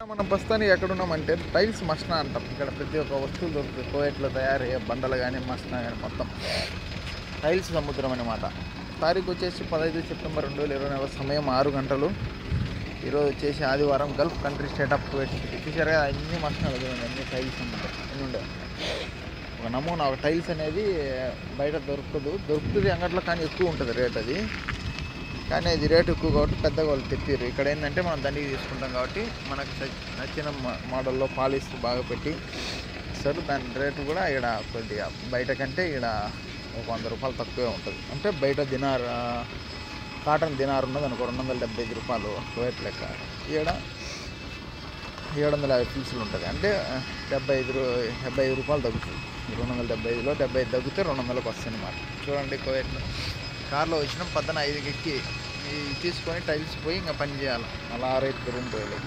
మనం ప్రస్తుతానికి ఎక్కడున్నామంటే టైల్స్ మస్నా అంటాం. ఇక్కడ ప్రతి ఒక్క వస్తువు దొరుకుతుంది. కోయట్లో తయారయ్యే బండలు కానీ మస్నా కానీ మొత్తం టైల్స్ సముద్రం అనమాట. తారీఖు వచ్చేసి 15 సెప్టెంబర్ 2020 సమయం 6 గంటలు. ఈరోజు వచ్చేసి ఆదివారం. Gulf country state of Kuwait city. చూసారు కదా, అన్ని మస్నాలు అన్ని టైల్స్ ఉంటాయి. అన్నీ ఉండే ఒక నమూనా ఒక టైల్స్ అనేది బయట దొరుకుతుంది అంగట్లో, కానీ ఎక్కువ ఉంటుంది రేట్ అది. కానీ అది రేటు ఎక్కువ కాబట్టి పెద్దగా వాళ్ళు తెప్పారు. ఇక్కడ ఏంటంటే మనం దండికి తీసుకుంటాం కాబట్టి మనకు నచ్చిన మోడల్లో పాలిష్ బాగా పెట్టి ఇస్తారు. దాని రేటు కూడా ఇక్కడ కొద్దిగా బయట కంటే ఇక్కడ ఒక 100 రూపాయలు తక్కువే ఉంటుంది. అంటే బయట కాటన్ దినార్ ఉన్నది అనుకో 275 రూపాయలు కువైట్ లెక్క. ఇక్కడ 750 పీసులు ఉంటుంది. అంటే 75 రూపాయలు తగ్గుతుంది. 275లో 75 తగ్గితే 200కి వస్తుంది అన్నమాట. చూడండి, కువైట్లో కార్లో వచ్చినాం. 5:05కి తీసుకొని టైల్స్ పోయి ఇంకా పని చేయాలి. అలా 6 రూమ్ పోయేది.